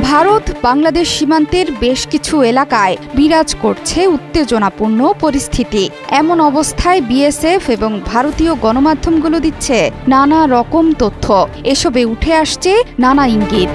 ভারত বাংলাদেশ সীমান্তের বেশ কিছু এলাকায় বিরাজ করছে উত্তেজনাপূর্ণ পরিস্থিতি। এমন অবস্থায় বিএসএফ এবং ভারতীয় গণমাধ্যমগুলো দিচ্ছে নানা রকম তথ্য। এসবে উঠে আসছে নানা ইঙ্গিত।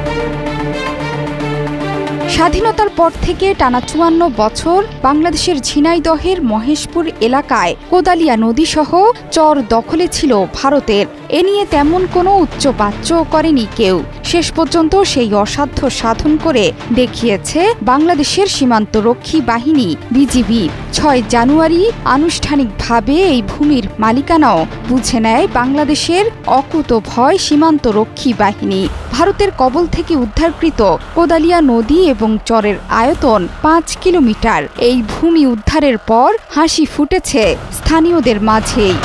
স্বাধীনতার পর থেকে টানা ৫৪ বছর বাংলাদেশের ঝিনাইদহের মহেশপুর এলাকায় কোদালিয়া নদীসহ চর দখলে ছিল ভারতের। এ নিয়ে তেমন কোনো উচ্চবাচ্য করেনি কেউ। শেষ পর্যন্ত সেই অসাধ্য সাধন করে দেখিয়েছে বাংলাদেশের সীমান্তরক্ষী বাহিনী বিজিবি। ৬ জানুয়ারি আনুষ্ঠানিকভাবে এই ভূমির মালিকানাও বুঝে নেয় বাংলাদেশের অকুতভয় সীমান্তরক্ষী বাহিনী। ভারতের কবল থেকে উদ্ধারকৃত কোদালিয়া নদী এবং চরের আয়তন ৫ কিলোমিটার। এই ভূমি উদ্ধারের পর হাসি ফুটেছে স্থানীয়দের মাঝেই।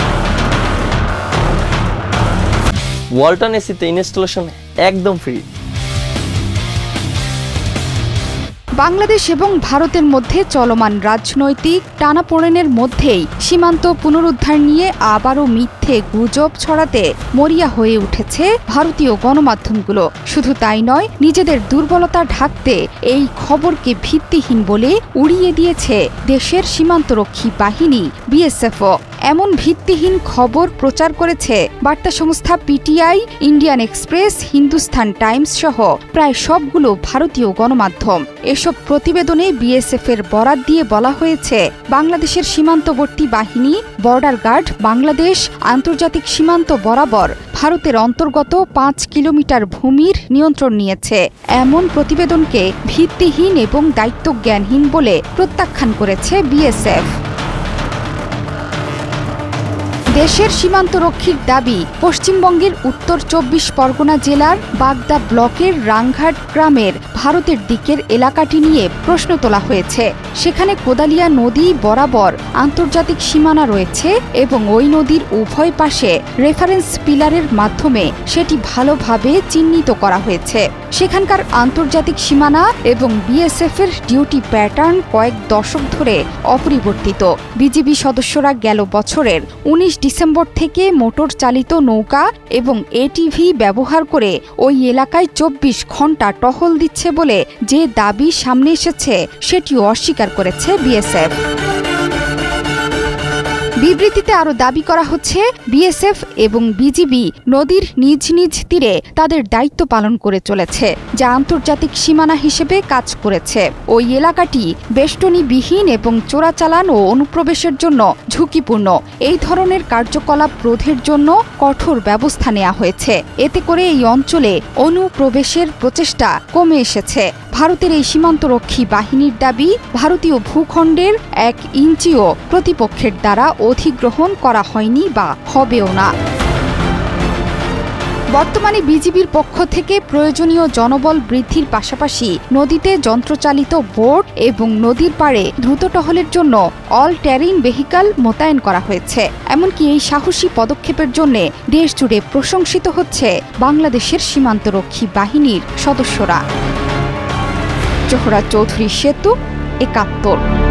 ওয়ালটন এসিতে ইনস্টলেশন একদম ফ্রি। বাংলাদেশ এবং ভারতের মধ্যে চলমান রাজনৈতিক টানাপোড়েনের মধ্যেই সীমান্ত পুনরুদ্ধার নিয়ে আবারও মিথ্যে গুজব ছড়াতে মরিয়া হয়ে উঠেছে ভারতীয় গণমাধ্যমগুলো। শুধু তাই নয়, নিজেদের দুর্বলতা ঢাকতে এই খবরকে ভিত্তিহীন বলে উড়িয়ে দিয়েছে দেশের সীমান্তরক্ষী বাহিনী বিএসএফও। এমন ভিত্তিহীন খবর প্রচার করেছে বার্তা সংস্থা PTI, Indian express, Hindustan Times সহ প্রায় সবগুলো ভারতীয় গণমাধ্যম। এসব প্রতিবেদনে বিএসএফের বরাত দিয়ে বলা হয়েছে, বাংলাদেশের সীমান্তবর্তী বাহিনী বর্ডার গার্ড বাংলাদেশ আন্তর্জাতিক সীমান্ত বরাবর ভারতের অন্তর্গত ৫ কিলোমিটার ভূমির নিয়ন্ত্রণ নিয়েছে। এমন প্রতিবেদনকে ভিত্তিহীন এবং দায়িত্বজ্ঞানহীন বলে প্রত্যাখ্যান করেছে বিএসএফ। দেশের সীমান্তরক্ষীর দাবি, পশ্চিমবঙ্গের উত্তর ২৪ পরগনা জেলার বাগদা ব্লকের রাংঘাট গ্রামের ভারতের দিকের এলাকাটি নিয়ে প্রশ্ন তোলা হয়েছে। সেখানে কোদালিয়া নদী বরাবর আন্তর্জাতিক সীমানা রয়েছে এবং ওই নদীর উভয় পাশে রেফারেন্স পিলারের মাধ্যমে সেটি ভালোভাবে চিহ্নিত করা হয়েছে। সেখানকার আন্তর্জাতিক সীমানা এবং বিএসএফের ডিউটি প্যাটার্ন কয়েক দশক ধরে অপরিবর্তিত। বিজিবি সদস্যরা গেল বছরের ১৯ ডিসেম্বর থেকে মোটর চালিত নৌকা এবং এটিভি ব্যবহার করে ওই এলাকায় ২৪ ঘণ্টা টহল দিচ্ছে বলে যে দাবি সামনে এসেছে সেটিও অস্বীকার করেছে বিএসএফ। বিবৃতিতে আরও দাবি করা হচ্ছে, বিএসএফ এবং বিজিবি নদীর নিজ নিজ তীরে তাদের দায়িত্ব পালন করে চলেছে, যা আন্তর্জাতিক সীমানা হিসেবে কাজ করেছে। ওই এলাকাটি বেষ্টনীবিহীন এবং চোরাচালান ও অনুপ্রবেশের জন্য ঝুঁকিপূর্ণ। এই ধরনের কার্যকলাপ রোধের জন্য কঠোর ব্যবস্থা নেওয়া হয়েছে। এতে করে এই অঞ্চলে অনুপ্রবেশের প্রচেষ্টা কমে এসেছে। ভারতের এই সীমান্তরক্ষী বাহিনীর দাবি, ভারতীয় ভূখণ্ডের ১ ইঞ্চিও প্রতিপক্ষের দ্বারা অধিগ্রহণ করা হয়নি বা হবেও না। বর্তমানে বিজিবির পক্ষ থেকে প্রয়োজনীয় জনবল বৃদ্ধির পাশাপাশি নদীতে যন্ত্রচালিত বোট এবং নদীর পাড়ে দ্রুত টহলের জন্য অল টেরিন ভেহিকল মোতায়েন করা হয়েছে। এমনকি এই সাহসী পদক্ষেপের জন্য দেশজুড়ে প্রশংসিত হচ্ছে বাংলাদেশের সীমান্তরক্ষী বাহিনীর সদস্যরা। জোহরা চৌধুরী সেতু, ৭১।